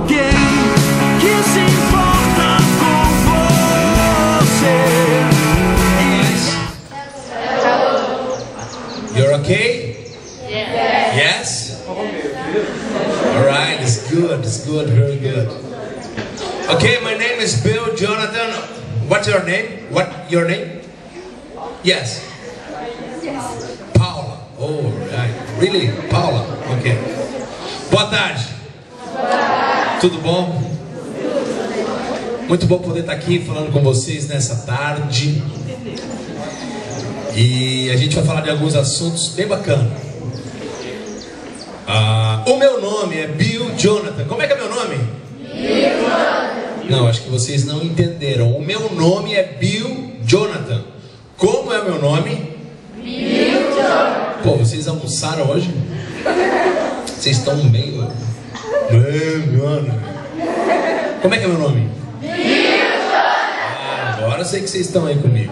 alguém que se importa com você. You're okay? Yes? Alright, it's good, very good. Okay, my name is Bill Jonathan. What's your name? What your name? Yes. Paula. Oh, right. Really? Paula. Okay. Boa tarde. Tudo bom? Muito bom poder estar aqui falando com vocês nessa tarde. E a gente vai falar de alguns assuntos bem bacanas. O meu nome é Bill Jonathan. Como é que é meu nome? Bill Jonathan. Não, acho que vocês não entenderam. O meu nome é Bill Jonathan. Como é o meu nome? Bill Jonathan. Pô, vocês almoçaram hoje? Vocês estão meio... Como é que é meu nome? Bill Jonathan. Agora eu sei que vocês estão aí comigo.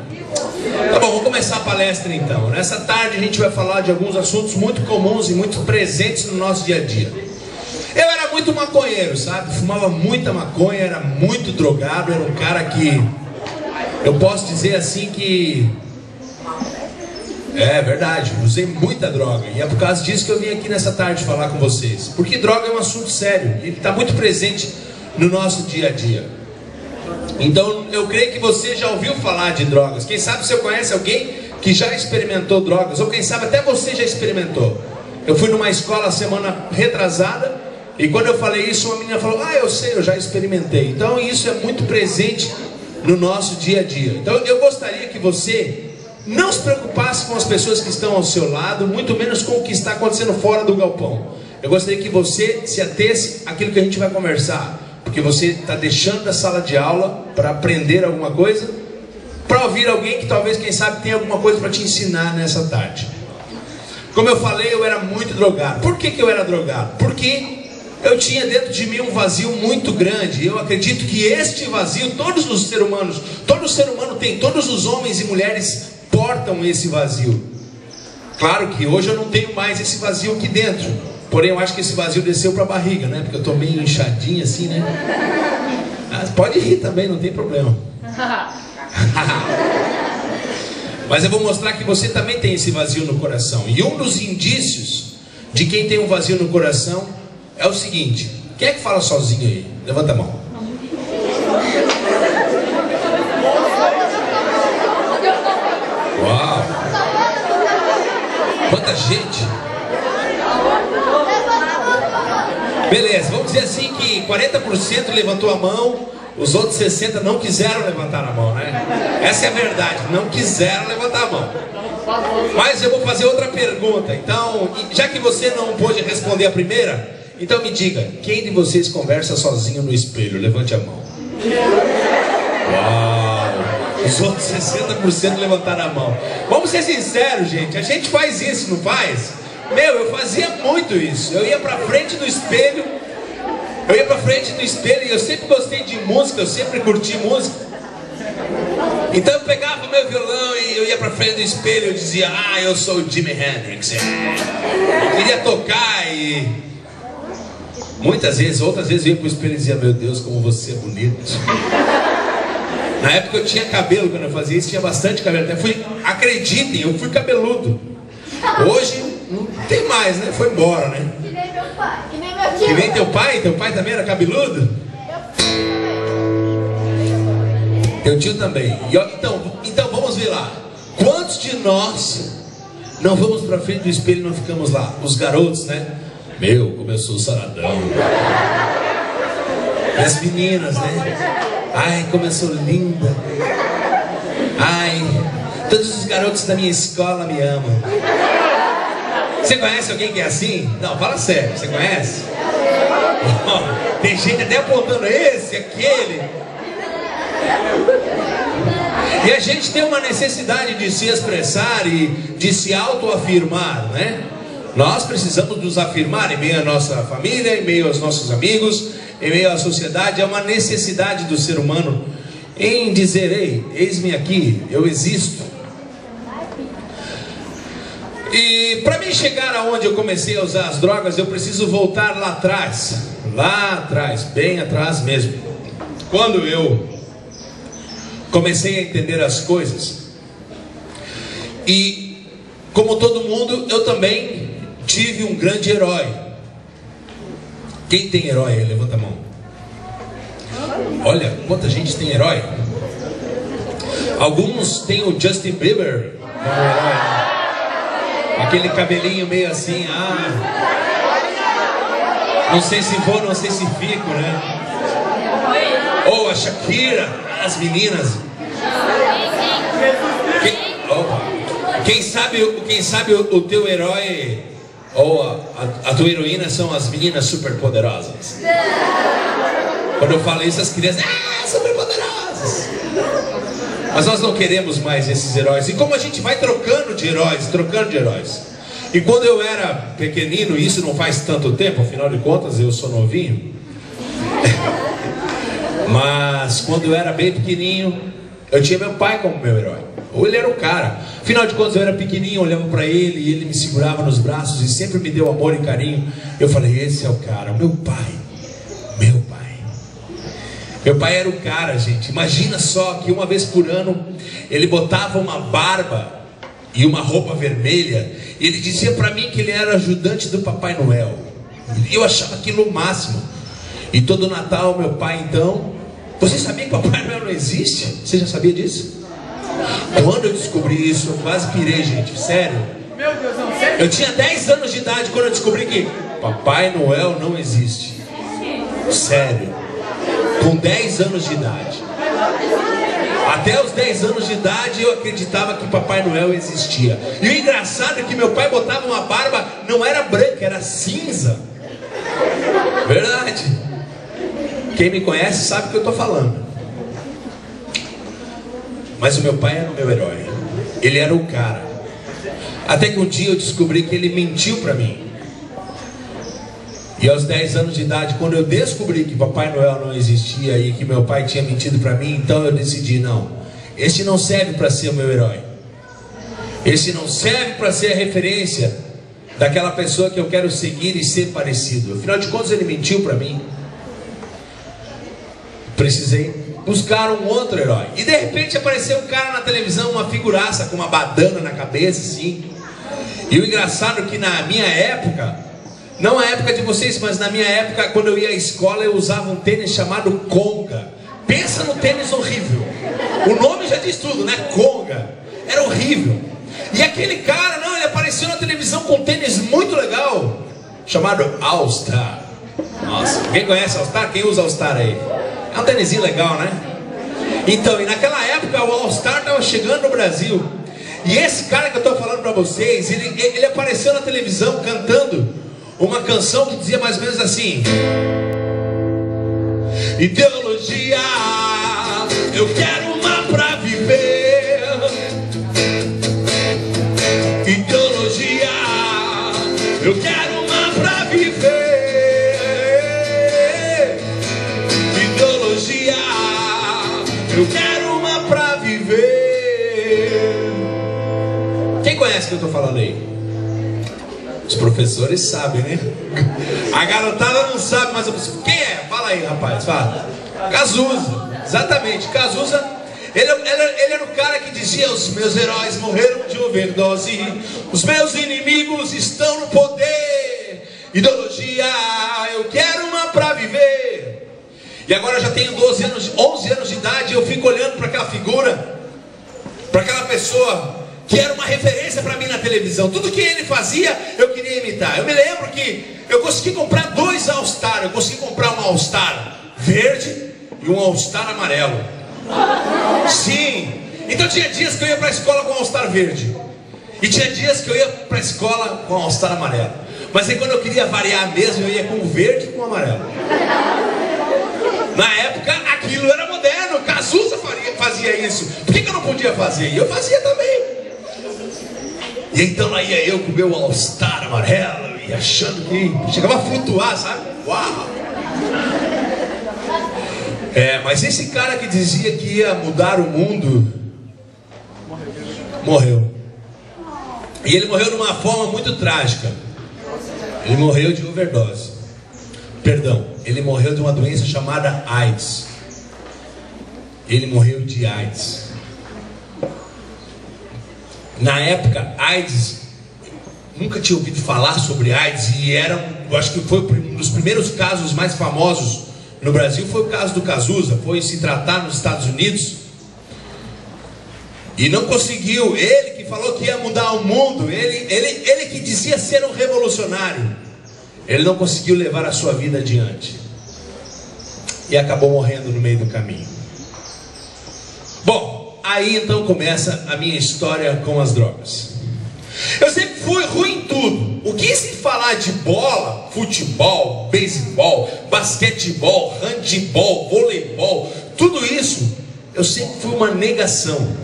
Tá bom, vamos começar a palestra então. Nessa tarde a gente vai falar de alguns assuntos muito comuns e muito presentes no nosso dia a dia. Eu era muito maconheiro, sabe? Fumava muita maconha, era muito drogado, era um cara que... Eu posso dizer assim que... É verdade, usei muita droga. E é por causa disso que eu vim aqui nessa tarde falar com vocês. Porque droga é um assunto sério, ele está muito presente no nosso dia a dia. Então eu creio que você já ouviu falar de drogas. Quem sabe você conhece alguém que já experimentou drogas, ou quem sabe até você já experimentou. Eu fui numa escola semana retrasada, e quando eu falei isso, uma menina falou: eu sei, eu já experimentei. Então isso é muito presente no nosso dia a dia. Então eu gostaria que você não se preocupasse com as pessoas que estão ao seu lado, muito menos com o que está acontecendo fora do galpão. Eu gostaria que você se atesse àquilo que a gente vai conversar. Porque você está deixando a sala de aula para aprender alguma coisa, para ouvir alguém que talvez, quem sabe, tenha alguma coisa para te ensinar nessa tarde. Como eu falei, eu era muito drogado. Por que eu era drogado? Porque eu tinha dentro de mim um vazio muito grande. Eu acredito que este vazio, todos os seres humanos, todo ser humano tem, todos os homens e mulheres portam esse vazio. Claro que hoje eu não tenho mais esse vazio aqui dentro. Porém, eu acho que esse vazio desceu para a barriga, né? Porque eu tô meio inchadinho assim, né? Pode rir também, não tem problema. Mas eu vou mostrar que você também tem esse vazio no coração. E um dos indícios de quem tem um vazio no coração é o seguinte: quem é que fala sozinho aí? Levanta a mão. Uau! Quanta gente! Beleza, vamos dizer assim que 40% levantou a mão, os outros 60% não quiseram levantar a mão, né? Essa é a verdade, não quiseram levantar a mão. Mas eu vou fazer outra pergunta. Então, já que você não pôde responder a primeira, então me diga, quem de vocês conversa sozinho no espelho? Levante a mão. Uau! Os outros 60% levantaram a mão. Vamos ser sinceros, gente, a gente faz isso, não faz? Meu, eu fazia muito isso. Eu ia pra frente do espelho. E eu sempre gostei de música, eu sempre curti música. Então eu pegava o meu violão e eu ia pra frente do espelho. Eu dizia: eu sou o Jimi Hendrix. Eu queria tocar e... Muitas vezes, outras vezes eu ia pro espelho e dizia: meu Deus, como você é bonito. Na época eu tinha cabelo, quando eu fazia isso, tinha bastante cabelo. Até acreditem, eu fui cabeludo. Hoje não tem mais, né? Foi embora, né? Que nem meu pai, que nem meu tio. Que nem teu pai? Teu pai também era cabeludo? Teu tio também. Então vamos ver lá. Quantos de nós não vamos pra frente do espelho e não ficamos lá? Os garotos, né? Meu, começou o saradão. E as meninas, né? Ai, como eu sou linda. Ai, todos os garotos da minha escola me amam. Você conhece alguém que é assim? Não, fala sério, você conhece? Oh, tem gente até apontando esse, aquele. E a gente tem uma necessidade de se expressar e de se autoafirmar, né? Nós precisamos nos afirmar em meio à nossa família, em meio aos nossos amigos, em meio à sociedade. É uma necessidade do ser humano em dizer: ei, eis-me aqui, eu existo. E para mim chegar aonde eu comecei a usar as drogas, eu preciso voltar lá atrás. lá atrás, bem atrás mesmo, quando eu comecei a entender as coisas, e como todo mundo, eu também tive um grande herói. Quem tem herói aí? Levanta a mão. Olha, quanta gente tem herói. Alguns têm o Justin Bieber como herói. Aquele cabelinho meio assim, não sei se vou, não sei se fico, né? Ou a Shakira, as meninas. Quem sabe o teu herói ou a tua heroína são as meninas super poderosas. Quando eu falo isso, as crianças, super poderosas. Mas nós não queremos mais esses heróis. E como a gente vai trocando de heróis. E quando eu era pequenino, e isso não faz tanto tempo, afinal de contas eu sou novinho. Mas quando eu era bem pequenininho, eu tinha meu pai como meu herói. Ou ele era o cara. Afinal de contas eu era pequenininho, eu olhava para ele e ele me segurava nos braços e sempre me deu amor e carinho. Eu falei, esse é o cara, meu pai. Meu pai. Meu pai era o cara, gente. Imagina só que uma vez por ano ele botava uma barba e uma roupa vermelha. E ele dizia para mim que ele era ajudante do Papai Noel. E eu achava aquilo o máximo. E todo Natal, meu pai então... Você sabia que Papai Noel não existe? Você já sabia disso? Quando eu descobri isso, eu quase pirei, gente. Sério. Meu Deus, não, sério? Eu tinha 10 anos de idade quando eu descobri que Papai Noel não existe. Sério. Com 10 anos de idade. Até os 10 anos de idade eu acreditava que Papai Noel existia. E o engraçado é que meu pai botava uma barba, não era branca, era cinza. Verdade. Quem me conhece sabe o que eu estou falando. Mas o meu pai era o meu herói. Ele era o cara. Até que um dia eu descobri que ele mentiu para mim. E aos 10 anos de idade, quando eu descobri que Papai Noel não existia e que meu pai tinha mentido para mim, então eu decidi, não, este não serve para ser o meu herói. Este não serve para ser a referência daquela pessoa que eu quero seguir e ser parecido. Afinal de contas, ele mentiu para mim. Precisei buscar um outro herói. E de repente apareceu um cara na televisão, uma figuraça com uma badana na cabeça, assim. E o engraçado é que na minha época, não a época de vocês, mas na minha época, quando eu ia à escola, eu usava um tênis chamado Conga. Pensa no tênis horrível. O nome já diz tudo, né? Conga. Era horrível. E aquele cara, não, ele apareceu na televisão com um tênis muito legal, chamado All Star. Nossa, quem conhece All Star? Quem usa All Star aí? É um tênisinho legal, né? Então, e naquela época o All Star estava chegando no Brasil. E esse cara que eu estou falando para vocês, ele apareceu na televisão cantando uma canção que dizia mais ou menos assim: ideologia, eu quero uma pra viver. Ideologia, eu quero uma pra viver. Ideologia, eu quero uma pra viver. Quem conhece o que eu estou falando aí? Os professores sabem, né? A garotada não sabe, mas quem é? Fala aí, rapaz, fala. Cazuza, exatamente, Cazuza. Ele era o cara que dizia: os meus heróis morreram de overdose, os meus inimigos estão no poder. Ideologia, eu quero uma pra viver. E agora eu já tenho 11 anos de idade, e eu fico olhando para aquela figura, para aquela pessoa que era uma referência para mim na televisão. Tudo que ele fazia, eu queria imitar. Eu me lembro que eu consegui comprar 2 All Star. Eu consegui comprar um All Star verde e um All Star amarelo. Sim. Então tinha dias que eu ia para a escola com All Star verde, e tinha dias que eu ia para a escola com All Star amarelo. Mas aí quando eu queria variar mesmo, eu ia com o verde e com o amarelo. Na época aquilo era moderno. Cazuza fazia isso. Por que eu não podia fazer? E eu fazia também. E então lá ia eu com o meu All Star amarelo e achando que chegava a flutuar, sabe? Uau! Mas esse cara que dizia que ia mudar o mundo morreu. E ele morreu de uma forma muito trágica. Ele morreu de overdose. Perdão, ele morreu de uma doença chamada AIDS. Ele morreu de AIDS. Na época, AIDS, nunca tinha ouvido falar sobre AIDS, e eu acho que foi um dos primeiros casos mais famosos no Brasil, foi o caso do Cazuza. Foi se tratar nos Estados Unidos e não conseguiu. Ele que falou que ia mudar o mundo, ele que dizia ser um revolucionário, ele não conseguiu levar a sua vida adiante e acabou morrendo no meio do caminho. Bom, aí então começa a minha história com as drogas. Eu sempre fui ruim em tudo. O que se falar de bola, futebol, beisebol, basquetebol, handebol, voleibol, tudo isso, eu sempre fui uma negação.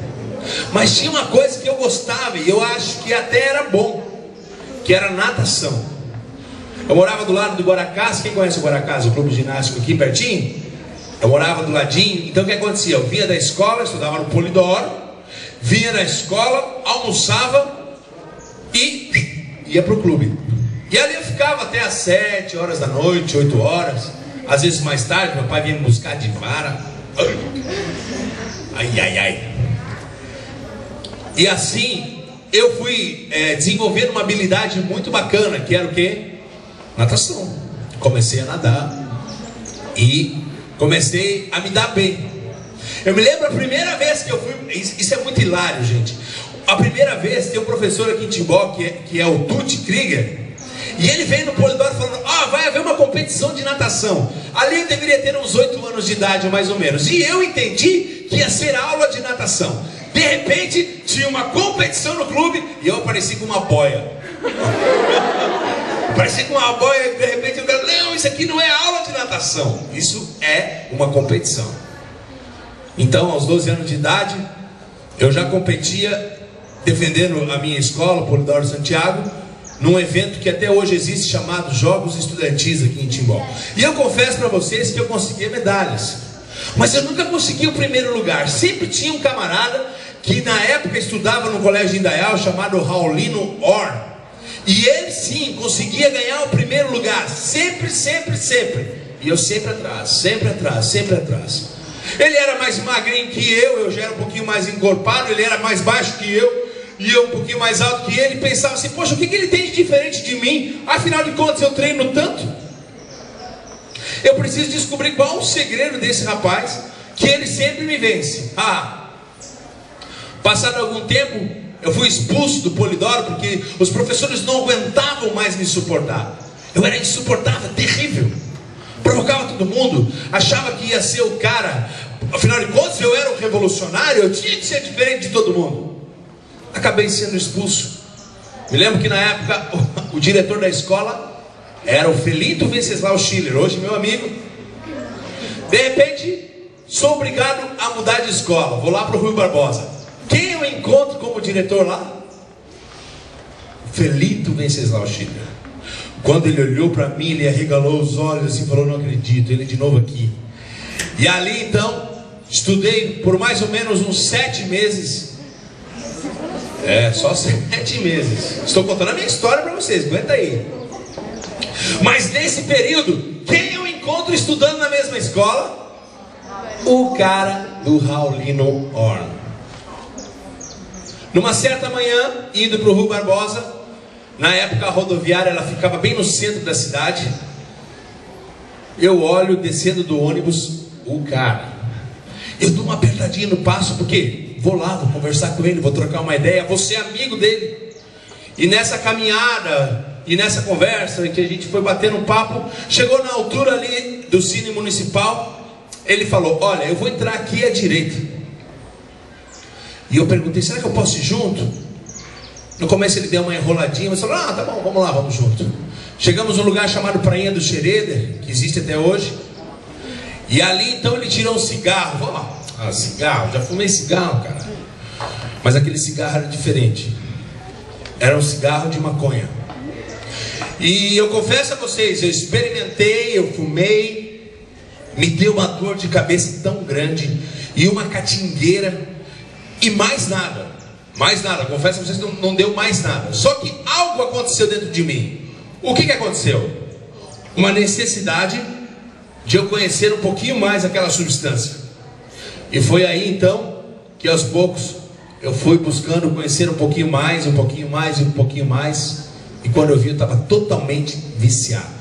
Mas tinha uma coisa que eu gostava, e eu acho que até era bom, que era natação. Eu morava do lado do Guaracás. Quem conhece o Guaracás, o clube ginástico aqui pertinho? Eu morava do ladinho. Então o que acontecia? Eu vinha da escola, estudava no Polidoro, vinha da escola, almoçava e ia para o clube. E ali eu ficava até às 7 horas da noite, 8 horas, às vezes mais tarde. Meu pai vinha me buscar de vara. Ai, ai, ai. E assim eu fui desenvolvendo uma habilidade muito bacana, que era o quê? Natação. Comecei a nadar e comecei a me dar bem. Eu me lembro a primeira vez que eu fui. Isso é muito hilário, gente. A primeira vez tem um professor aqui em Timbó, que é o Tuti Krieger, e ele veio no Polidoro falando: vai haver uma competição de natação. Ali eu deveria ter uns 8 anos de idade, mais ou menos. E eu entendi que ia ser aula de natação. De repente tinha uma competição no clube e eu apareci com uma boia. Apareci com uma boia e de repente eu falei: não, isso aqui não é aula de natação, isso é uma competição. Então, aos 12 anos de idade, eu já competia defendendo a minha escola, o Polidoro Santiago, num evento que até hoje existe, chamado Jogos Estudantis aqui em Timbó. E eu confesso para vocês que eu conseguia medalhas, mas eu nunca consegui o primeiro lugar. Sempre tinha um camarada que na época estudava no colégio de Indaial, chamado Raulino Orn, e ele sim conseguia ganhar o primeiro lugar, sempre, sempre, sempre. E eu sempre atrás, sempre atrás, sempre atrás. Ele era mais magrinho que eu já era um pouquinho mais encorpado. Ele era mais baixo que eu, e eu um pouquinho mais alto que ele. E pensava assim: poxa, o que ele tem de diferente de mim? Afinal de contas, eu treino tanto. Eu preciso descobrir qual o segredo desse rapaz, que ele sempre me vence. Passado algum tempo, eu fui expulso do Polidoro, porque os professores não aguentavam mais me suportar. Eu era insuportável, terrível, provocava todo mundo, achava que ia ser o cara. Afinal de contas, eu era um revolucionário, eu tinha que ser diferente de todo mundo. Acabei sendo expulso. Me lembro que na época o diretor da escola era o Felito Venceslau Schiller, hoje meu amigo. De repente, sou obrigado a mudar de escola, vou lá para o Rui Barbosa. Quem eu encontro como diretor lá? Felito Venceslau Schiller. Quando ele olhou para mim, ele arregalou os olhos e falou: não acredito, ele de novo aqui. E ali então, estudei por mais ou menos uns 7 meses. Só 7 meses. Estou contando a minha história para vocês, aguenta aí. Mas nesse período, quem eu encontro estudando na mesma escola? O cara do Raulino Orn. Numa certa manhã, indo para o Rui Barbosa, na época a rodoviária ela ficava bem no centro da cidade. Eu olho descendo do ônibus o cara. Eu dou uma apertadinha no passo, porque vou lá, vou conversar com ele, vou trocar uma ideia, vou ser amigo dele. E nessa caminhada e nessa conversa que a gente foi batendo um papo, chegou na altura ali do Cine Municipal, ele falou: olha, eu vou entrar aqui à direita. E eu perguntei: será que eu posso ir junto? No começo ele deu uma enroladinha, mas falou: tá bom, vamos lá, vamos junto. Chegamos num lugar chamado Prainha do Xereder, que existe até hoje. E ali então ele tirou um cigarro. Cigarro, já fumei cigarro, cara. Mas aquele cigarro era diferente. Era um cigarro de maconha. E eu confesso a vocês, eu experimentei, eu fumei, me deu uma dor de cabeça tão grande e uma catingueira. E mais nada, confesso a vocês, não deu mais nada. Só que algo aconteceu dentro de mim. O que aconteceu? uma necessidade de eu conhecer um pouquinho mais aquela substância. E foi aí então que aos poucos eu fui buscando conhecer um pouquinho mais, um pouquinho mais, um pouquinho mais. E quando eu vi, eu estava totalmente viciado.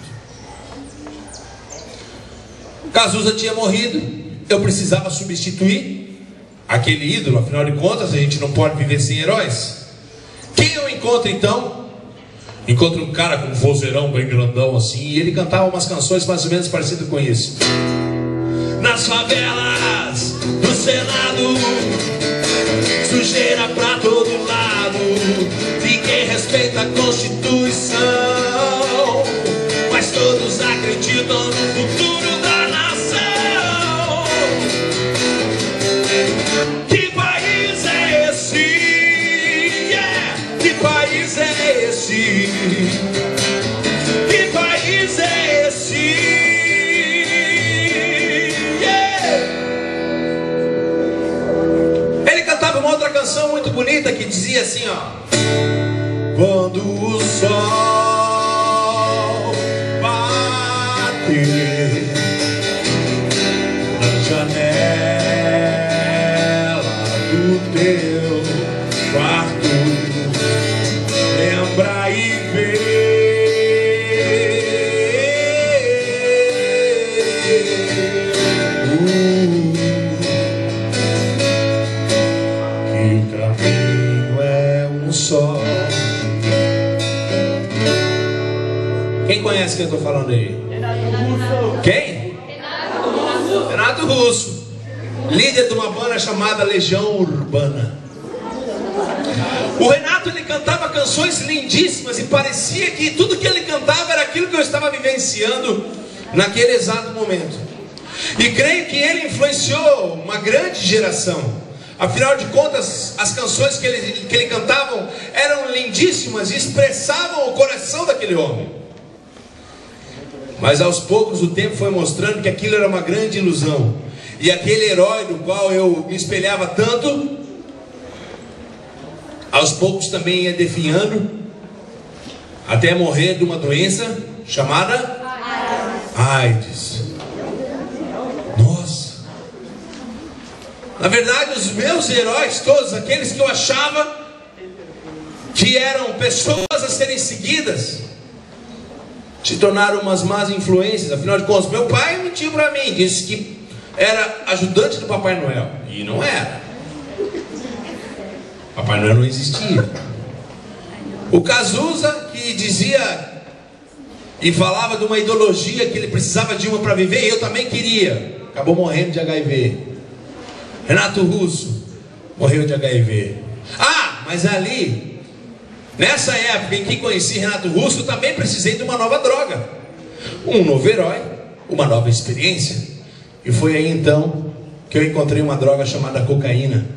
Cazuza tinha morrido, eu precisava substituir aquele ídolo. Afinal de contas, a gente não pode viver sem heróis. Quem eu encontro então? Encontro um cara com um vozeirão bem grandão assim, e ele cantava umas canções mais ou menos parecidas com isso. Nas favelas do Senado, sujeira pra todo lado, ninguém respeita a Constituição, mas todos acreditam no futuro da nação. Que país é esse? Yeah! Que país é esse? Que país é esse? Yeah! Ele cantava uma outra canção muito bonita que dizia assim, ó: quando o sol bater na janela do teu quarto, lembra e vê que o caminho é um só. Quem conhece quem eu estou falando aí? Quem? Renato Russo, líder de uma banda chamada Legião Urbana. O Renato, ele cantava canções lindíssimas e parecia que tudo que ele cantava era aquilo que eu estava vivenciando naquele exato momento. E creio que ele influenciou uma grande geração. Afinal de contas, as canções que ele cantavam eram lindíssimas e expressavam o coração daquele homem. Mas aos poucos o tempo foi mostrando que aquilo era uma grande ilusão. E aquele herói do qual eu me espelhava tanto, aos poucos também ia definhando, até morrer de uma doença chamada AIDS. Nossa! Na verdade, os meus heróis todos, aqueles que eu achava que eram pessoas a serem seguidas, se tornaram umas más influências. Afinal de contas, meu pai mentiu para mim, disse que era ajudante do Papai Noel, e não era. Papai Noel não existia. O Cazuza, que dizia e falava de uma ideologia que ele precisava de uma para viver, e eu também queria, acabou morrendo de HIV. Renato Russo morreu de HIV. Ah, mas ali, nessa época em que conheci Renato Russo, eu também precisei de uma nova droga, um novo herói, uma nova experiência. E foi aí então que eu encontrei uma droga chamada cocaína.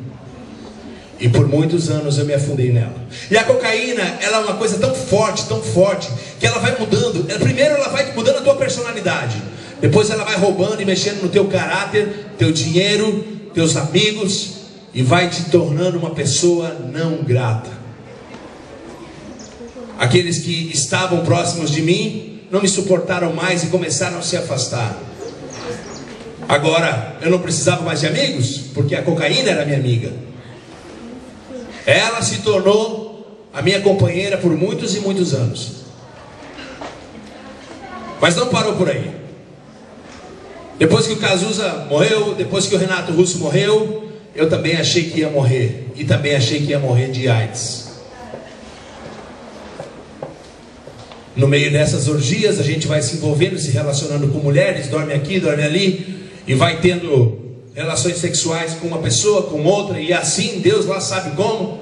E por muitos anos eu me afundei nela. E a cocaína, ela é uma coisa tão forte, que ela vai mudando. Primeiro ela vai mudando a tua personalidade. Depois ela vai roubando e mexendo no teu caráter, teu dinheiro, teus amigos, e vai te tornando uma pessoa não grata. Aqueles que estavam próximos de mim não me suportaram mais e começaram a se afastar. Agora eu não precisava mais de amigos, porque a cocaína era minha amiga. Ela se tornou a minha companheira por muitos e muitos anos. Mas não parou por aí. Depois que o Cazuza morreu, depois que o Renato Russo morreu, eu também achei que ia morrer. E também achei que ia morrer de AIDS. No meio dessas orgias, a gente vai se envolvendo, se relacionando com mulheres, dorme aqui, dorme ali, e vai tendo relações sexuais com uma pessoa, com outra, e assim, Deus lá sabe como,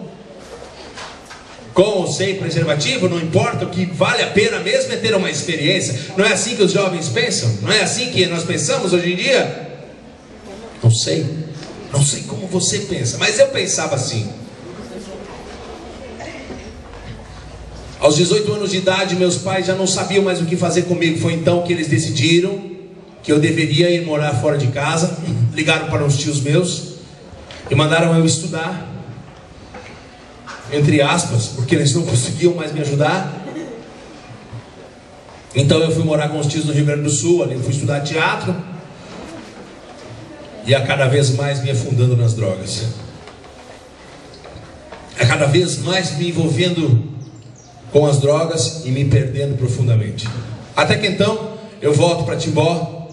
com ou sem preservativo, não importa, o que vale a pena mesmo é ter uma experiência. Não é assim que os jovens pensam? Não é assim que nós pensamos hoje em dia? Não sei como você pensa, mas eu pensava assim. Aos 18 anos de idade, meus pais já não sabiam mais o que fazer comigo. Foi então que eles decidiram que eu deveria ir morar fora de casa. Ligaram para uns tios meus e mandaram eu estudar, entre aspas, porque eles não conseguiam mais me ajudar. Então eu fui morar com os tios no Rio Grande do Sul, ali eu fui estudar teatro. E a cada vez mais me afundando nas drogas. A cada vez mais me envolvendo com as drogas e me perdendo profundamente. Até que então eu volto para Timbó.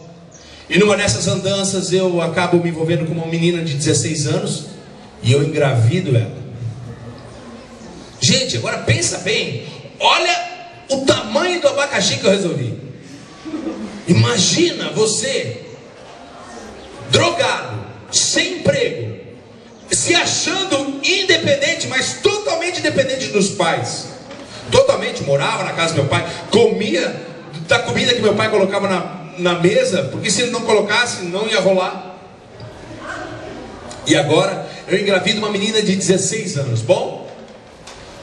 E numa dessas andanças eu acabo me envolvendo com uma menina de 16 anos. E eu engravido ela. Gente, agora pensa bem. Olha o tamanho do abacaxi que eu resolvi. Imagina você, drogado, sem emprego, se achando independente, mas totalmente dependente dos pais. Totalmente, morava na casa do meu pai, comia da comida que meu pai colocava na mesa, porque se ele não colocasse, não ia rolar. E agora eu engravido uma menina de 16 anos. Bom,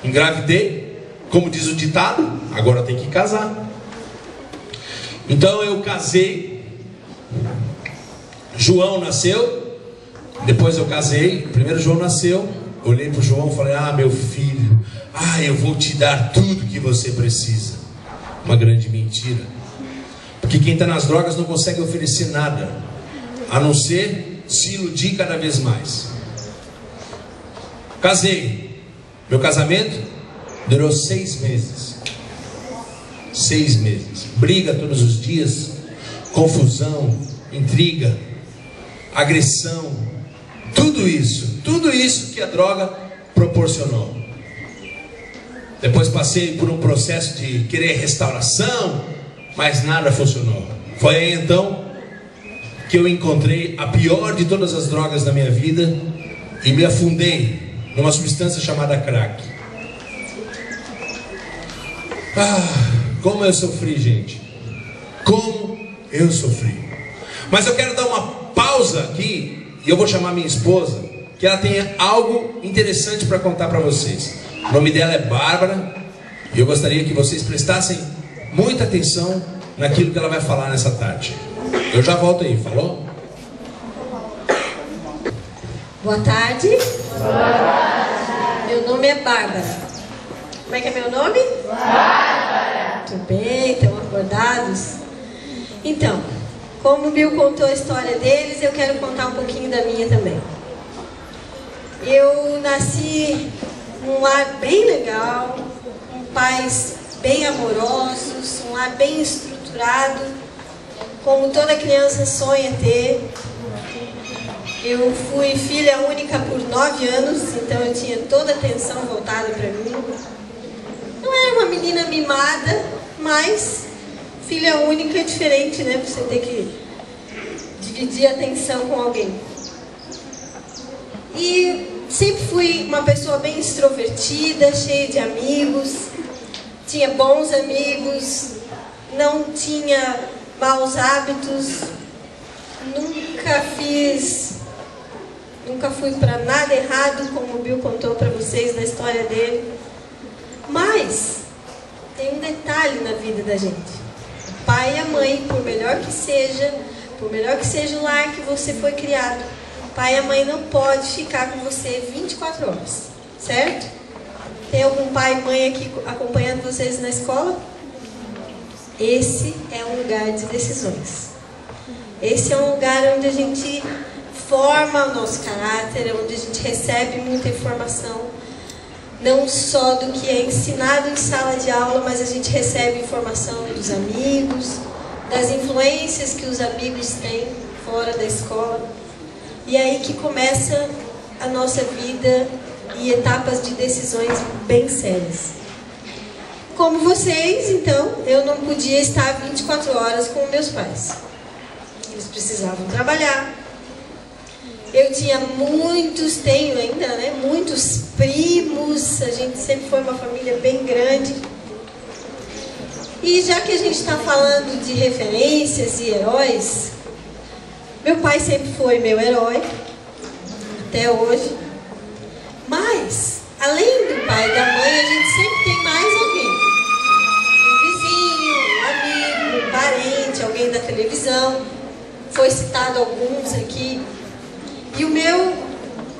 engravidei, como diz o ditado, agora tem que casar. Então eu casei, João nasceu, depois eu casei, primeiro João nasceu, olhei para o João e falei: ah, meu filho, eu vou te dar tudo que você precisa. Uma grande mentira, porque quem está nas drogas não consegue oferecer nada, a não ser se iludir cada vez mais. Casei, meu casamento durou 6 meses. 6 meses, briga todos os dias, confusão, intriga, agressão, tudo isso que a droga proporcionou. Depois passei por um processo de querer restauração, mas nada funcionou. Foi aí então que eu encontrei a pior de todas as drogas da minha vida e me afundei numa substância chamada crack. Como eu sofri, gente. Como eu sofri. Mas eu quero dar uma pausa aqui e eu vou chamar minha esposa, que ela tem algo interessante para contar para vocês. O nome dela é Bárbara e eu gostaria que vocês prestassem muita atenção naquilo que ela vai falar nessa tarde. Eu já volto aí, falou? Boa tarde. Boa tarde. Meu nome é Bárbara. Como é que é meu nome? Bárbara. Muito bem, estão acordados? Então, como o Bill contou a história deles, eu quero contar um pouquinho da minha também. Eu nasci num lar bem legal, com pais bem amorosos, um lar bem estruturado, como toda criança sonha ter. Eu fui filha única por 9 anos, então eu tinha toda a atenção voltada para mim. Não era uma menina mimada, mas filha única é diferente, né? Você ter que dividir a atenção com alguém. E sempre fui uma pessoa bem extrovertida, cheia de amigos, tinha bons amigos, não tinha maus hábitos, nunca fui para nada errado, como o Bill contou para vocês na história dele. Mas tem um detalhe na vida da gente. O pai e a mãe, por melhor que seja o lar que você foi criado, o pai e a mãe não pode ficar com você 24 horas, certo? Tem algum pai e mãe aqui acompanhando vocês na escola? Esse é um lugar de decisões. Esse é um lugar onde a gente forma o nosso caráter, onde a gente recebe muita informação, não só do que é ensinado em sala de aula, mas a gente recebe informação dos amigos, das influências que os amigos têm fora da escola. E é aí que começa a nossa vida e etapas de decisões bem sérias. Como vocês, então, eu não podia estar 24 horas com meus pais. Eles precisavam trabalhar. Eu tinha tenho ainda, né, muitos primos, a gente sempre foi uma família bem grande. E já que a gente está falando de referências e heróis, meu pai sempre foi meu herói, até hoje. Mas, além do pai e da mãe, a gente sempre tem mais alguém. Um vizinho, um amigo, um parente, alguém da televisão. Foi citado alguns aqui. E o meu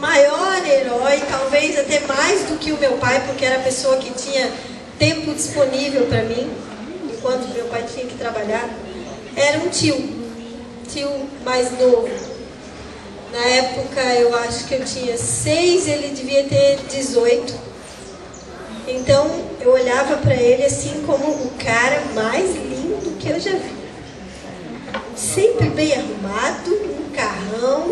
maior herói, talvez até mais do que o meu pai, porque era a pessoa que tinha tempo disponível para mim, enquanto meu pai tinha que trabalhar, era um tio mais novo. Na época eu acho que eu tinha 6, ele devia ter 18. Então eu olhava para ele assim como o cara mais lindo que eu já vi. Sempre bem arrumado, um carrão.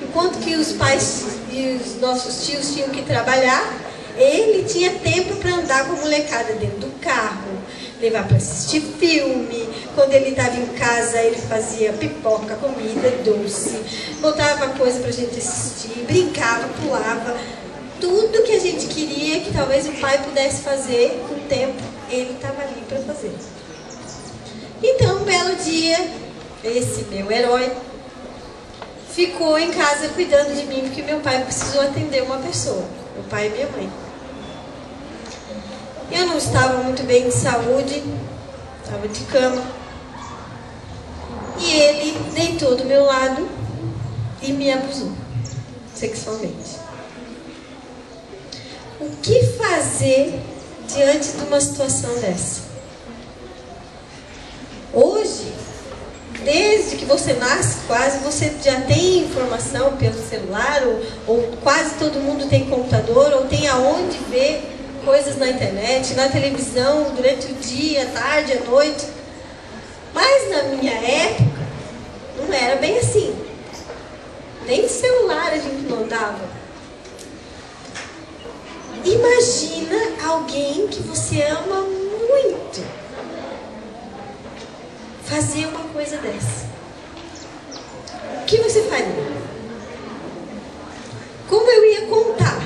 Enquanto que os pais e os nossos tios tinham que trabalhar, ele tinha tempo para andar com a molecada dentro do carro, levar para assistir filme. Quando ele estava em casa, ele fazia pipoca, comida, doce, botava coisa para a gente assistir, brincava, pulava. Tudo que a gente queria que talvez o pai pudesse fazer com o tempo, ele estava ali para fazer. Então, um belo dia, esse meu herói ficou em casa cuidando de mim, porque meu pai precisou atender uma pessoa, meu pai e minha mãe. Eu não estava muito bem de saúde, estava de cama, e ele deitou do meu lado e me abusou sexualmente. O que fazer diante de uma situação dessa? Hoje, desde que você nasce, quase você já tem informação pelo celular, ou quase todo mundo tem computador, ou tem aonde ver coisas na internet, na televisão, durante o dia, à tarde, à noite. Mas na minha época, não era bem assim. Nem celular a gente não dava. Imagina alguém que você ama muito fazer uma coisa dessa. O que você faria? Como eu ia contar?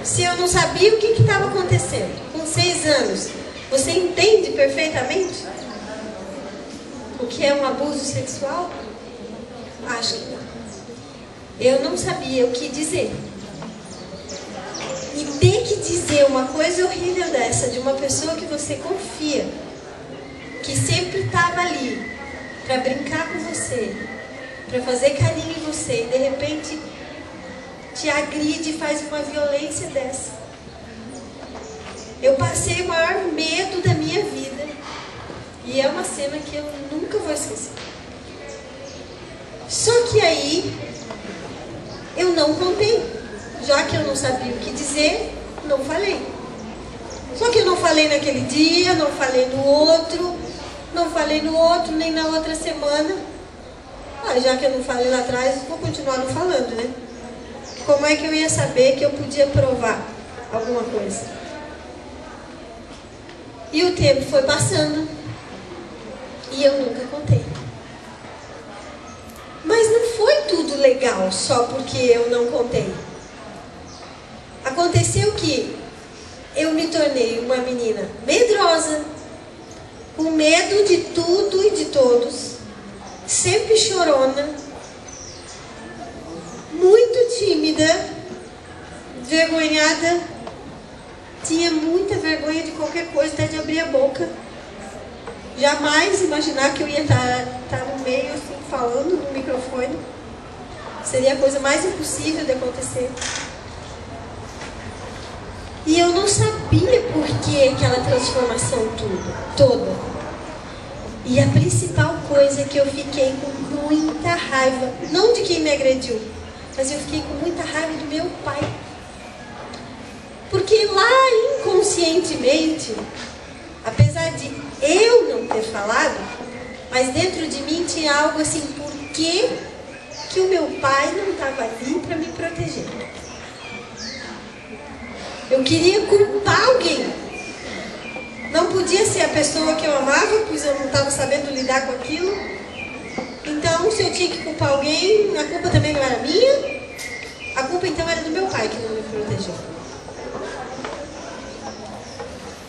Se eu não sabia o que estava acontecendo? Com 6 anos, você entende perfeitamente o que é um abuso sexual? Acho que não. Eu não sabia o que dizer. E ter que dizer uma coisa horrível dessa de uma pessoa que você confia, que sempre estava ali para brincar com você, para fazer carinho em você, e de repente te agride e faz uma violência dessa. Eu passei o maior medo da minha vida, e é uma cena que eu nunca vou esquecer. Só que aí eu não contei. Já que eu não sabia o que dizer, não falei. Só que eu não falei naquele dia, não falei no outro, nem na outra semana. Já que eu não falei lá atrás, vou continuar não falando, né? Como é que eu ia saber que eu podia provar alguma coisa? E o tempo foi passando e eu nunca contei. Mas não foi tudo legal só porque eu não contei. Aconteceu que eu me tornei uma menina medrosa, com medo de tudo e de todos, sempre chorona, muito tímida, vergonhada, tinha muita vergonha de qualquer coisa, até de abrir a boca. Jamais imaginar que eu ia estar no meio, assim, falando no microfone. Seria a coisa mais impossível de acontecer. E eu não sabia por que aquela transformação toda. E a principal coisa é que eu fiquei com muita raiva, não de quem me agrediu, mas eu fiquei com muita raiva do meu pai. Porque lá inconscientemente, apesar de eu não ter falado, mas dentro de mim tinha algo assim, por que o meu pai não estava ali para me proteger? Eu queria culpar alguém. Não podia ser a pessoa que eu amava, pois eu não estava sabendo lidar com aquilo. Então, se eu tinha que culpar alguém, a culpa também não era minha. A culpa então era do meu pai que não me protegeu.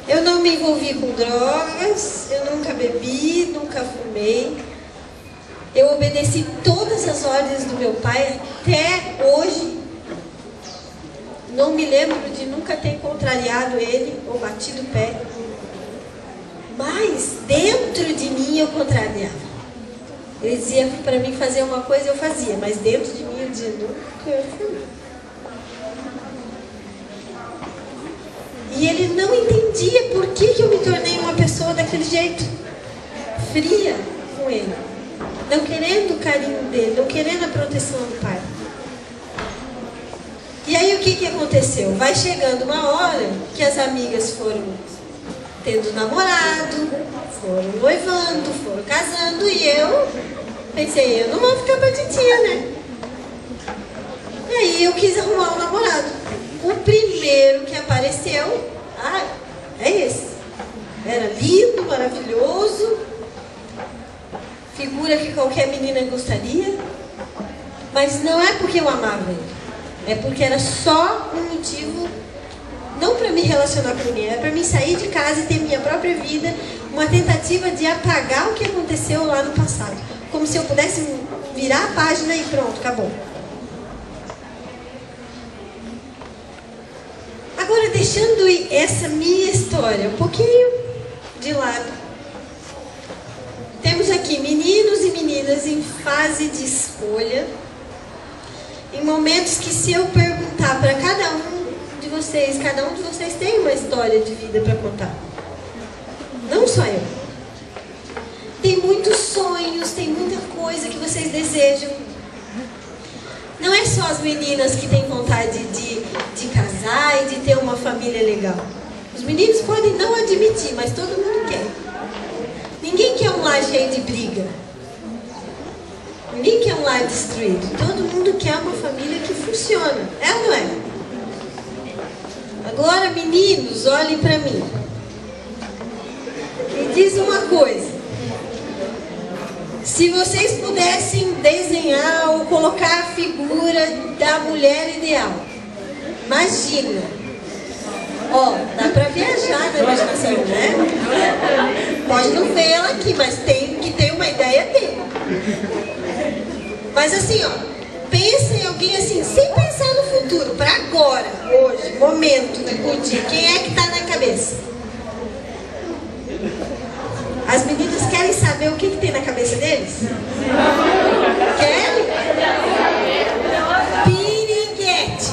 Eu não me envolvi com drogas, eu nunca bebi, nunca fumei. Eu obedeci todas as ordens do meu pai até hoje. Não me lembro de nunca ter contrariado ele ou batido o pé. Mas dentro de mim eu contrariava. Ele dizia para mim fazer uma coisa, eu fazia. Mas dentro de mim eu dizia, nunca eu fui. E ele não entendia por que eu me tornei uma pessoa daquele jeito. Fria com ele. Não querendo o carinho dele, não querendo a proteção do pai. E aí o que aconteceu? Vai chegando uma hora que as amigas foram tendo namorado, foram noivando, foram casando, e eu pensei, eu não vou ficar pra titia, né? E aí eu quis arrumar um namorado. O primeiro que apareceu, é esse. Era lindo, maravilhoso, figura que qualquer menina gostaria, mas não é porque eu amava ele. É porque era só um motivo, não para me relacionar com ninguém, era para mim sair de casa e ter minha própria vida, uma tentativa de apagar o que aconteceu lá no passado. Como se eu pudesse virar a página e pronto, acabou. Agora, deixando essa minha história um pouquinho de lado, temos aqui meninos e meninas em fase de escolha, em momentos que, se eu perguntar para cada um de vocês tem uma história de vida para contar. Não só eu. Tem muitos sonhos, tem muita coisa que vocês desejam. Não é só as meninas que têm vontade de casar e de ter uma família legal. Os meninos podem não admitir, mas todo mundo quer. Ninguém quer um lar cheio de briga. Ninguém quer um lar destruído. Todo mundo quer uma família que funciona. É ou não é? Agora, meninos, olhem para mim. Me diz uma coisa. Se vocês pudessem desenhar ou colocar a figura da mulher ideal. Imagina. Ó, dá para viajar na imaginação, né? Pode não ver ela aqui, mas tem que ter uma ideia dele. Mas assim, ó, pensa em alguém assim, sem pensar no futuro, para agora, hoje, momento de curtir. Quem é que tá na cabeça? As meninas querem saber o que tem na cabeça deles? Querem? Piriguete.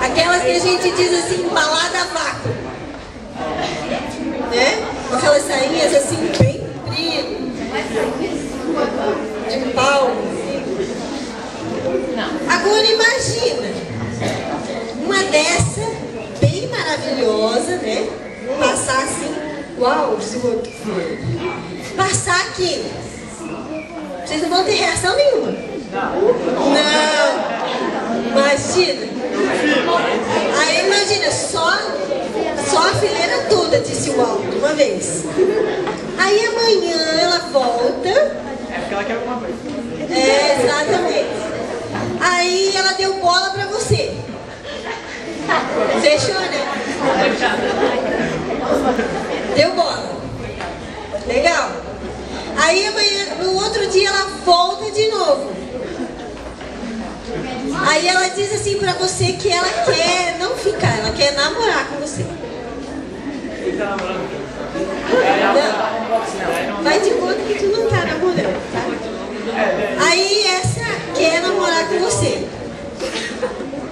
Aquelas que a gente diz assim, balada a vácuo. Né? Com aquelas sainhas assim, bem compridas. De pau. Agora imagina uma dessa bem maravilhosa, né? Passar assim, uau, passar aqui. Vocês não vão ter reação nenhuma. Não. Imagina. Aí imagina, só a fileira toda disse uau de uma vez. Aí amanhã ela volta. É porque ela quer alguma coisa. É, exatamente. Aí ela deu bola pra você. Fechou, né? Deu bola. Legal. Aí amanhã, no outro dia ela volta de novo. Aí ela diz assim pra você que ela quer não ficar, ela quer namorar com você. Não. Vai de conta que tu não tá namorando, tá? Aí essa quer namorar com você.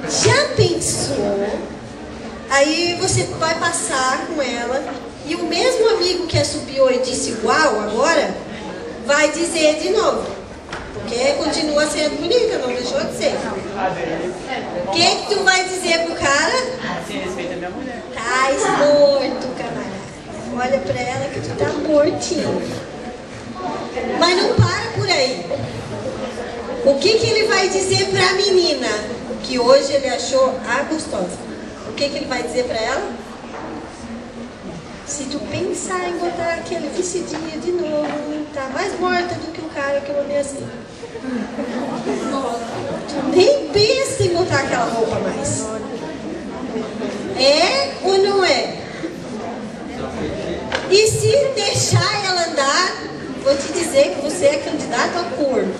Já pensou? Aí você vai passar com ela e o mesmo amigo que assobiou e disse uau agora, vai dizer de novo. Porque continua sendo bonita, não deixou de ser. O que tu vai dizer pro cara? Assim, respeita a minha mulher. Tais morto, camarada. Olha pra ela que tu tá mortinho. Mas não para por aí. O que ele vai dizer pra menina que hoje ele achou a gostosa? O que ele vai dizer pra ela? Se tu pensar em botar aquele vestidinho de novo, tá mais morta do que o cara que eu amei assim. Tu nem pensa em botar aquela roupa mais. É ou não é? E se deixar ela andar, vou te dizer que você é candidato a corno.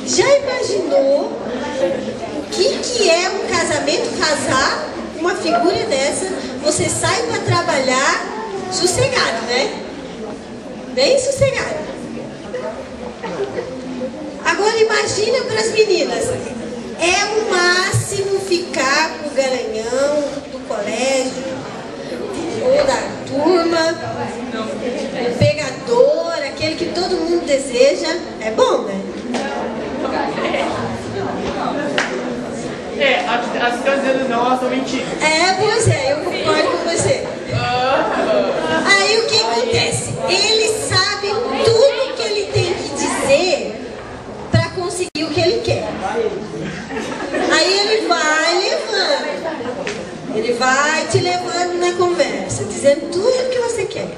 Já imaginou o que é um casamento, casar uma figura dessa? Você sai para trabalhar sossegado, né? Bem sossegado. Agora imagina para as meninas. É o máximo ficar com o garanhão do colégio, ou da turma, o pegador, aquele que todo mundo deseja. É bom, né? As que estão dizendo não, elas estão mentindo. Pois é, eu concordo com você. Aí o que acontece? Ele sabe tudo que ele tem que dizer para conseguir o que ele quer. Aí ele vai levando. Ele vai te levando na conversa, dizendo tudo o que você quer.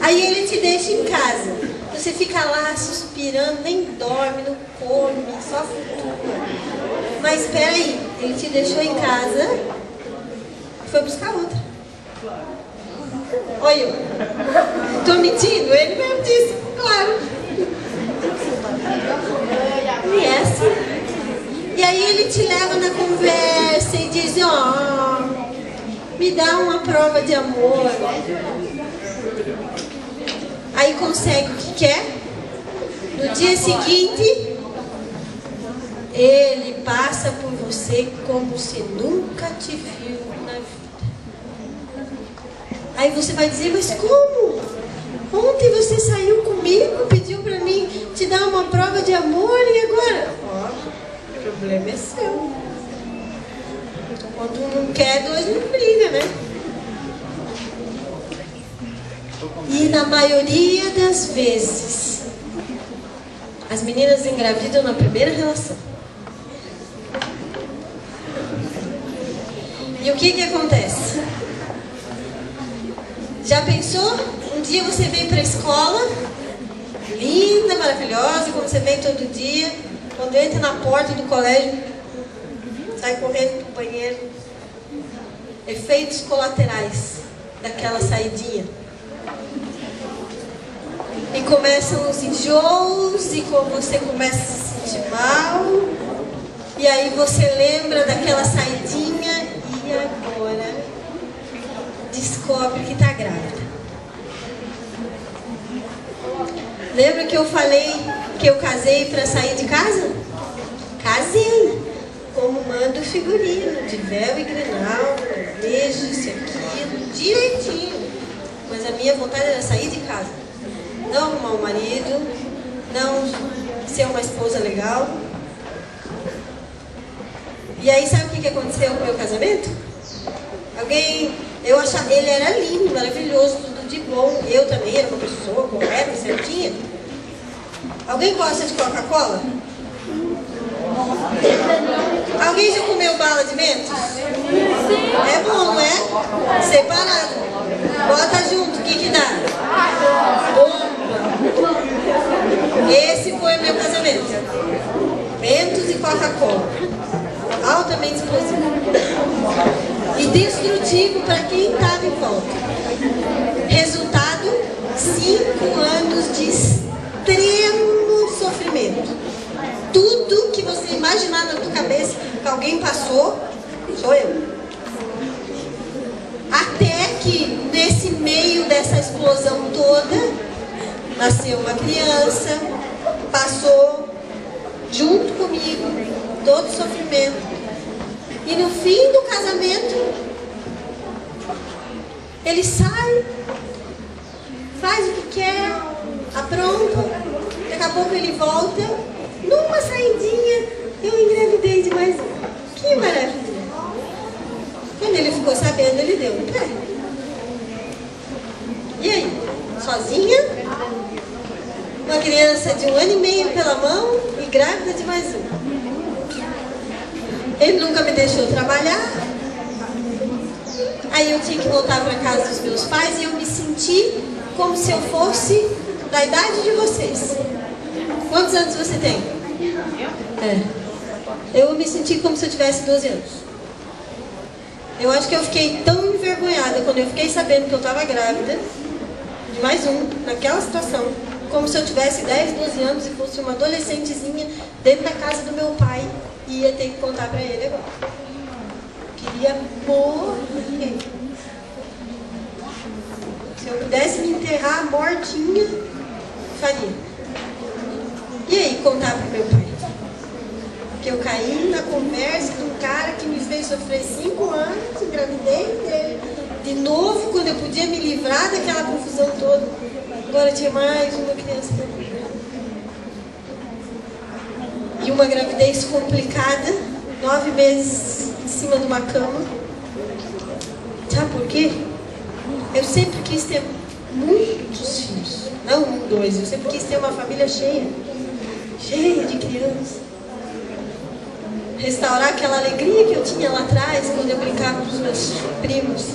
Aí ele te deixa em casa. Você fica lá suspirando, nem dorme, não come, só flutua. Mas espera aí, ele te deixou em casa e foi buscar outra. Olha eu. Tô mentindo? Ele mesmo disse, claro. E é assim. E aí ele te leva na conversa e diz, me dá uma prova de amor. Aí consegue o que quer. No dia seguinte, ele passa por você como se nunca te viu na vida. Aí você vai dizer, mas como? Ontem você saiu comigo, pediu pra mim te dar uma prova de amor e agora? O problema é seu. Quando um não quer, dois não brigam, né? E na maioria das vezes, as meninas engravidam na primeira relação. E o que acontece? Já pensou? Um dia você vem para a escola, linda, maravilhosa, como você vem todo dia, quando entra na porta do colégio, sai correndo para o banheiro. Efeitos colaterais daquela saidinha. E começam os enjoos, e como você começa a se sentir mal, e aí você lembra daquela saidinha e agora descobre que está grávida. Lembra que eu falei que eu casei para sair de casa? Casei, como manda o figurino, de véu e grinalda, beijo, isso e aquilo, direitinho. Mas a minha vontade era sair de casa. Não arrumar um marido, não ser uma esposa legal. E aí sabe o que aconteceu com o meu casamento? Eu achava, ele era lindo, maravilhoso, tudo de bom. Eu também era uma pessoa correta, certinha. Alguém gosta de Coca-Cola? Alguém já comeu bala de mentos? É bom, não é? Separado. Bota junto, o que dá? Bomba. Esse foi meu casamento. Mentos e Coca-Cola. Altamente explosivo. E destrutivo para quem estava em volta. Resultado, 5 anos de extremo sofrimento. Tudo que você imaginar na tua cabeça que alguém passou, sou eu. Até que nesse meio dessa explosão toda, nasceu uma criança, passou junto comigo todo o sofrimento. E no fim do casamento, ele sai, faz o que quer, apronta, daqui a pouco ele volta, numa saidinha, eu engravidei de mais um. Que maravilha! Quando ele ficou sabendo, ele deu um pé. E aí? Sozinha? Uma criança de 1 ano e meio pela mão e grávida de mais um. Ele nunca me deixou trabalhar. Aí eu tinha que voltar para casa dos meus pais e eu me senti como se eu fosse da idade de vocês. Quantos anos você tem? Eu me senti como se eu tivesse 12 anos. Eu acho que eu fiquei tão envergonhada quando eu fiquei sabendo que eu estava grávida de mais um, naquela situação, como se eu tivesse 10, 12 anos e fosse uma adolescentezinha dentro da casa do meu pai e ia ter que contar para ele agora. Queria morrer. Se eu pudesse me enterrar mortinha, faria. E podia ir contar para o meu pai. Porque eu caí na conversa de um cara que me fez sofrer 5 anos, engravidei dele. De novo, quando eu podia me livrar daquela confusão toda. Agora tinha mais uma criança para mim. E uma gravidez complicada, 9 meses em cima de uma cama. Sabe por quê? Eu sempre quis ter muitos filhos. Não 1, 2. Eu sempre quis ter uma família cheia. Cheia de crianças. Restaurar aquela alegria que eu tinha lá atrás, quando eu brincava com os meus primos.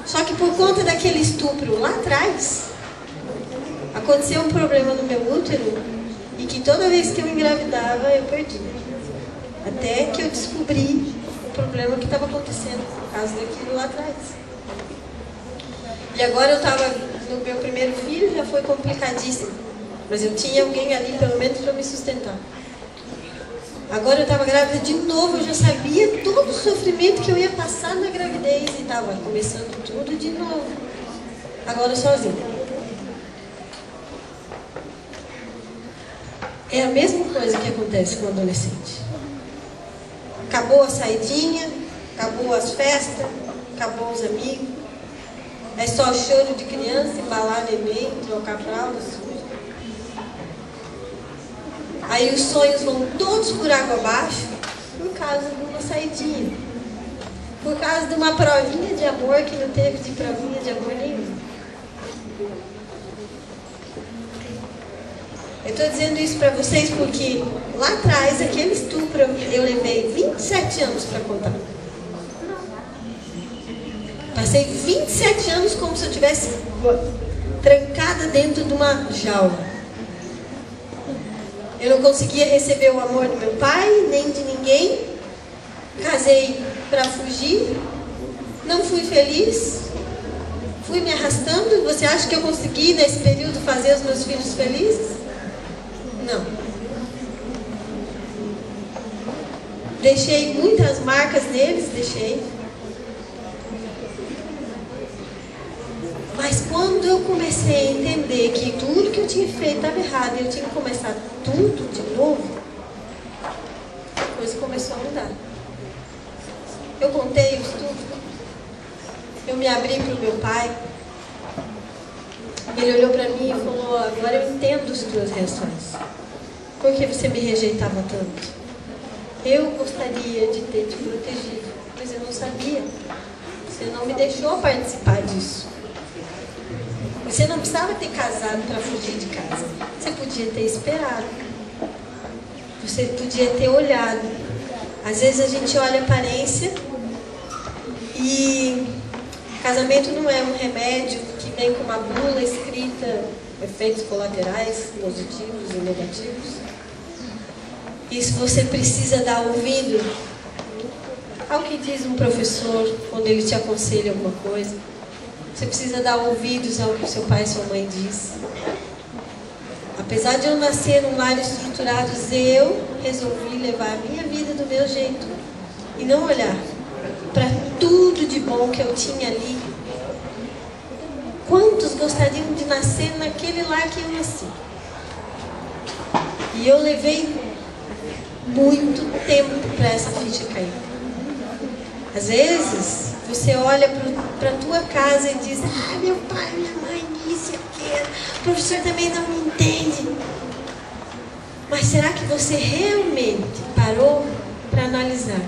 Só que por conta daquele estupro lá atrás, aconteceu um problema no meu útero e que toda vez que eu engravidava, eu perdia. Até que eu descobri o problema que estava acontecendo por causa daquilo lá atrás. E agora eu estava no meu primeiro filho, já foi complicadíssimo. Mas eu tinha alguém ali, pelo menos, para me sustentar. Agora eu estava grávida de novo, eu já sabia todo o sofrimento que eu ia passar na gravidez e estava começando tudo de novo. Agora sozinha. É a mesma coisa que acontece com o adolescente. Acabou a saidinha, acabou as festas, acabou os amigos. É só choro de criança, embalar neném, trocar fraldas. Aí os sonhos vão todos por água abaixo por causa de uma saidinha. Por causa de uma provinha de amor que não teve de provinha de amor nenhum. Eu estou dizendo isso para vocês porque lá atrás, aquele estupro, eu levei 27 anos para contar. Passei 27 anos como se eu estivesse trancada dentro de uma jaula. Eu não conseguia receber o amor do meu pai, nem de ninguém. Casei para fugir. Não fui feliz. Fui me arrastando. Você acha que eu consegui, nesse período, fazer os meus filhos felizes? Não. Deixei muitas marcas neles, deixei. Mas quando eu comecei a entender que tudo que eu tinha feito estava errado e eu tinha que começar tudo de novo, a coisa começou a mudar. Eu contei o estudo, eu me abri para o meu pai, ele olhou para mim e falou: agora eu entendo as tuas reações. Por que você me rejeitava tanto? Eu gostaria de ter te protegido, mas eu não sabia. Você não me deixou participar disso. Você não precisava ter casado para fugir de casa. Você podia ter esperado. Você podia ter olhado. Às vezes a gente olha a aparência e casamento não é um remédio que vem com uma bula escrita efeitos colaterais, positivos e negativos. Isso você precisa dar ouvido ao que diz um professor quando ele te aconselha alguma coisa. Você precisa dar ouvidos ao que seu pai e sua mãe diz. Apesar de eu nascer num lar estruturado, eu resolvi levar a minha vida do meu jeito e não olhar para tudo de bom que eu tinha ali. Quantos gostariam de nascer naquele lar que eu nasci? E eu levei muito tempo para essa ficha cair. Às vezes, você olha para a tua casa e diz: ah, meu pai, minha mãe, isso e aquilo. O professor também não me entende. Mas será que você realmente parou para analisar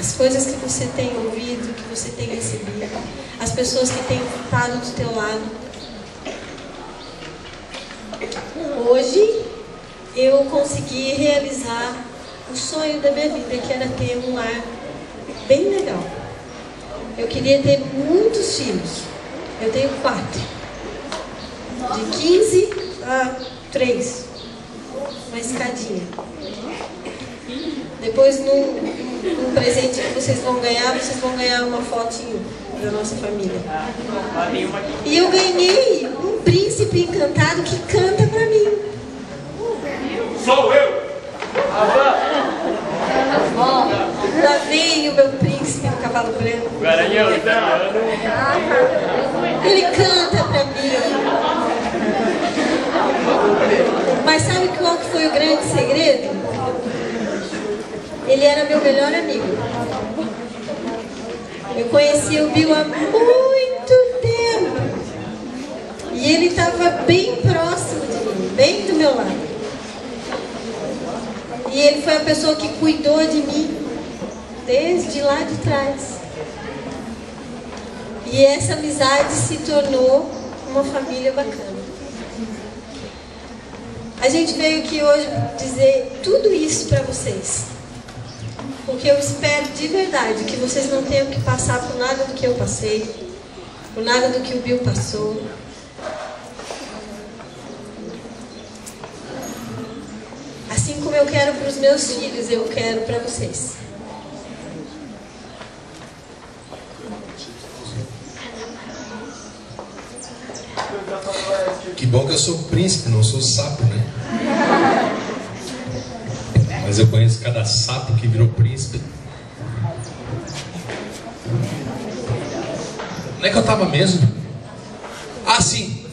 as coisas que você tem ouvido, que você tem recebido, as pessoas que têm estado do teu lado? Hoje, eu consegui realizar o sonho da minha vida, que era ter um lar bem legal. Eu queria ter muitos filhos. Eu tenho 4. De 15 a 3. Uma escadinha. Depois, no presente que vocês vão ganhar uma fotinho da nossa família. E eu ganhei um príncipe encantado que canta pra mim. Sou eu! Lá vem o meu príncipe do cavalo branco. Garanhão, Ele canta pra mim. Mas sabe qual que foi o grande segredo? Ele era meu melhor amigo. Eu conheci o Bill há muito tempo. E ele estava bem próximo de mim, bem do meu lado. E ele foi a pessoa que cuidou de mim desde lá de trás. E essa amizade se tornou uma família bacana. A gente veio aqui hoje dizer tudo isso para vocês. Porque eu espero de verdade que vocês não tenham que passar por nada do que eu passei, por nada do que o Bill passou. Assim como eu quero para os meus filhos, eu quero para vocês. Que bom que eu sou príncipe, não sou sapo, né? Mas eu conheço cada sapo que virou príncipe. Onde é que eu estava mesmo? Ah, sim.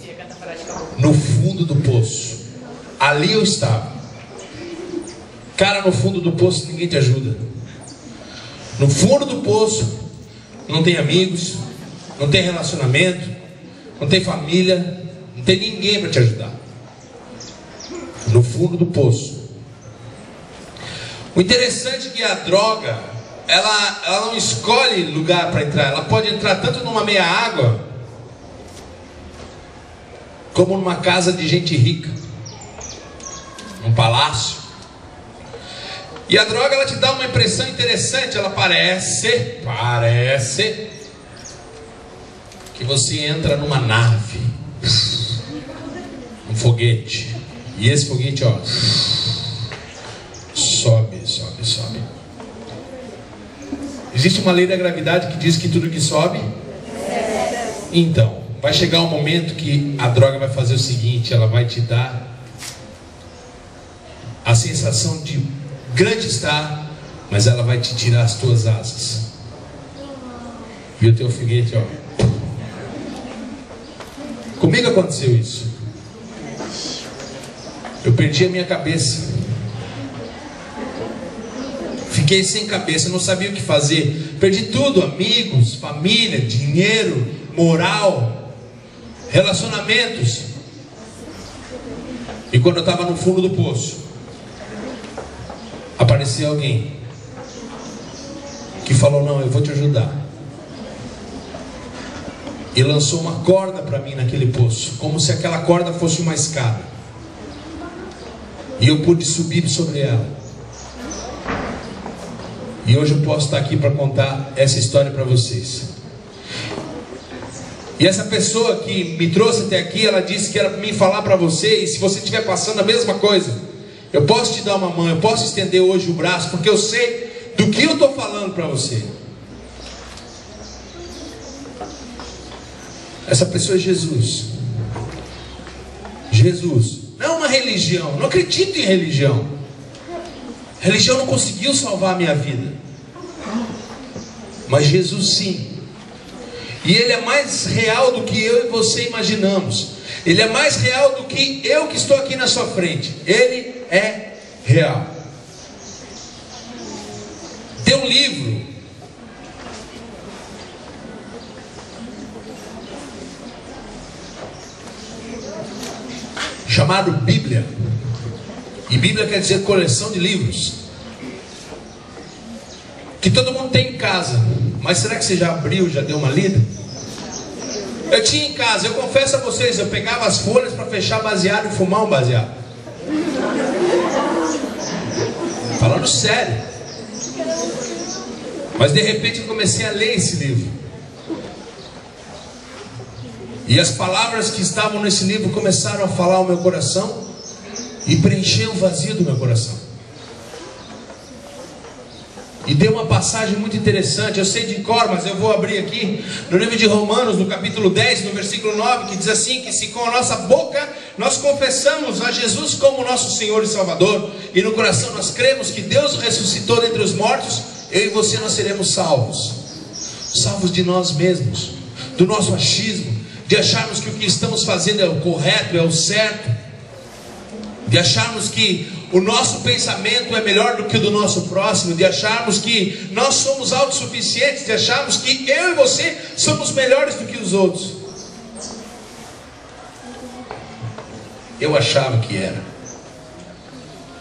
No fundo do poço. Ali eu estava. Cara, no fundo do poço ninguém te ajuda. No fundo do poço não tem amigos, não tem relacionamento, não tem família, não tem ninguém para te ajudar. No fundo do poço. O interessante é que a droga, ela não escolhe lugar para entrar. Ela pode entrar tanto numa meia água, como numa casa de gente rica, num palácio. E a droga, ela te dá uma impressão interessante. Ela parece que você entra numa nave, um foguete. E esse foguete, ó, sobe. Existe uma lei da gravidade que diz que tudo que sobe. Então, vai chegar um momento que a droga vai fazer o seguinte: ela vai te dar a sensação de grande estar, mas ela vai te tirar as tuas asas. E o teu foguete, ó. Comigo aconteceu isso. Eu perdi a minha cabeça. Fiquei sem cabeça, não sabia o que fazer. Perdi tudo: amigos, família, dinheiro, moral, relacionamentos. E quando eu estava no fundo do poço, apareceu alguém que falou: não, eu vou te ajudar. E lançou uma corda para mim naquele poço, como se aquela corda fosse uma escada. E eu pude subir sobre ela. E hoje eu posso estar aqui para contar essa história para vocês. E essa pessoa que me trouxe até aqui, ela disse que era para mim falar para você. E se você estiver passando a mesma coisa, eu posso te dar uma mão, eu posso estender hoje o braço, porque eu sei do que eu estou falando para você. Essa pessoa é Jesus. Jesus. Não é uma religião. Não acredito em religião. Religião não conseguiu salvar a minha vida. Mas Jesus sim. E Ele é mais real do que eu e você imaginamos. Ele é mais real do que eu que estou aqui na sua frente. Ele é real. Tem um livro chamado Bíblia. E Bíblia quer dizer coleção de livros, que todo mundo tem em casa. Mas será que você já abriu, já deu uma lida? Eu tinha em casa, eu confesso a vocês, eu pegava as folhas para fechar baseado e fumar um baseado. Falando sério. Mas de repente eu comecei a ler esse livro. E as palavras que estavam nesse livro começaram a falar ao meu coração e preencher o vazio do meu coração. E tem uma passagem muito interessante, eu sei de cor, mas eu vou abrir aqui, no livro de Romanos, no capítulo 10, no versículo 9, que diz assim, que se com a nossa boca nós confessamos a Jesus como nosso Senhor e Salvador, e no coração nós cremos que Deus o ressuscitou dentre os mortos, eu e você nós seremos salvos. Salvos de nós mesmos, do nosso achismo, de acharmos que o que estamos fazendo é o correto, é o certo. de acharmos que o nosso pensamento é melhor do que o do nosso próximo, de acharmos que nós somos autossuficientes, de acharmos que eu e você somos melhores do que os outros. Eu achava que era,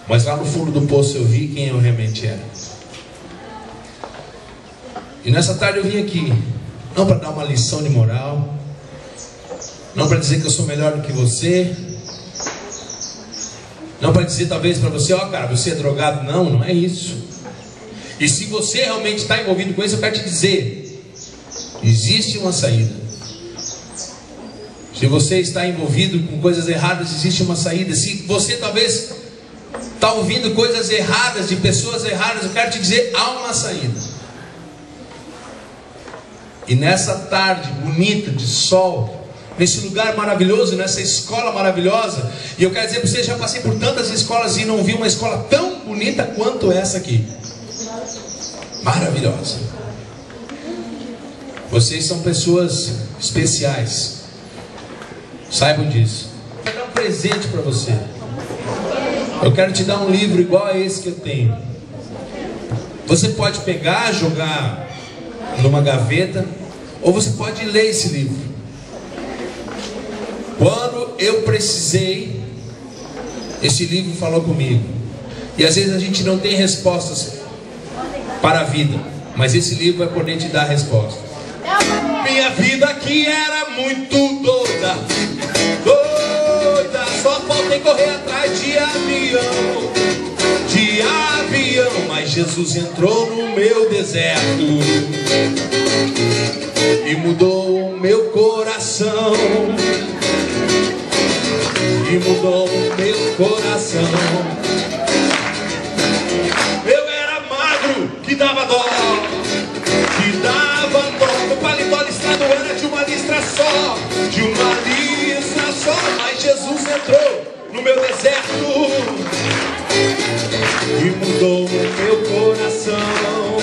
mas lá no fundo do poço eu vi quem eu realmente era. E nessa tarde eu vim aqui, não para dar uma lição de moral, não para dizer que eu sou melhor do que você, não para dizer talvez para você, ó cara, você é drogado. Não, não é isso. E se você realmente está envolvido com isso, eu quero te dizer, existe uma saída. Se você está envolvido com coisas erradas, existe uma saída. Se você talvez está ouvindo coisas erradas, de pessoas erradas, eu quero te dizer, há uma saída. E nessa tarde bonita de sol, nesse lugar maravilhoso, nessa escola maravilhosa, e eu quero dizer para vocês, já passei por tantas escolas e não vi uma escola tão bonita quanto essa aqui. Maravilhosa. Vocês são pessoas especiais, saibam disso. Eu quero dar um presente para você. Eu quero te dar um livro igual a esse que eu tenho. Você pode pegar, jogar numa gaveta, ou você pode ler esse livro. Quando eu precisei, esse livro falou comigo. E às vezes a gente não tem respostas para a vida, mas esse livro vai poder te dar respostas. Minha vida aqui era muito doida, doida, só falta em correr atrás de avião, mas Jesus entrou no meu deserto e mudou o meu coração. E mudou o meu coração. Eu era magro, que dava dó, que dava dó. O paletó listrado era de uma listra só, de uma listra só. Mas Jesus entrou no meu deserto e mudou o meu coração.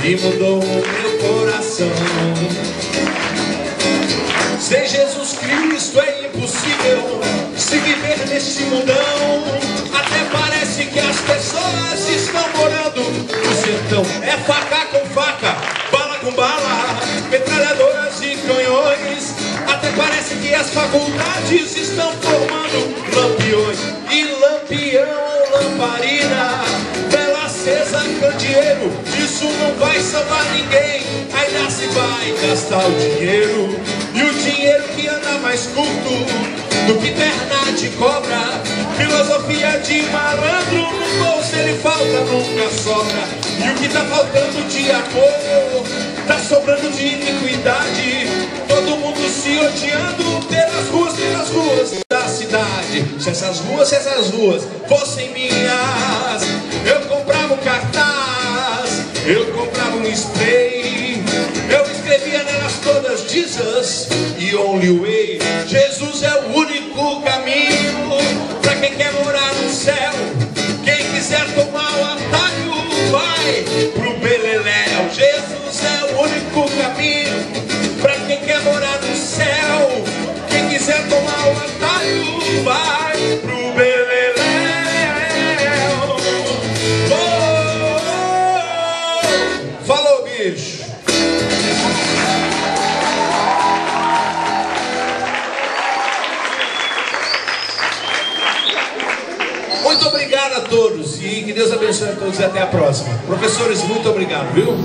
E mudou o meu coração. Sem Jesus Cristo é impossível se viver neste mundão. Até parece que as pessoas estão morando no sertão. É faca com faca, bala com bala, metralhadoras e canhões. Até parece que as faculdades estão formando lampiões. E lampião ou lamparina, vela acesa, candeeiro, isso não vai salvar ninguém. Ainda se vai gastar o dinheiro. E o dinheiro que anda mais curto do que perna de cobra. Filosofia de malandro, no bolso ele falta, nunca sobra. E o que tá faltando de amor, tá sobrando de iniquidade. Todo mundo se odiando pelas ruas da cidade. Se essas ruas fossem minhas, eu comprava um cartaz, eu comprava um spray, eu escrevia nelas todas Jesus e only way. Jesus é o único caminho pra quem quer morar no céu. Quem quiser tomar o atalho vai pro beleléu. Jesus é o único caminho pra quem quer morar no céu. Quem quiser tomar o atalho vai pro beleléu. Oh, falou, bicho. Muito obrigado a todos e que Deus abençoe a todos e até a próxima. Professores, muito obrigado, viu?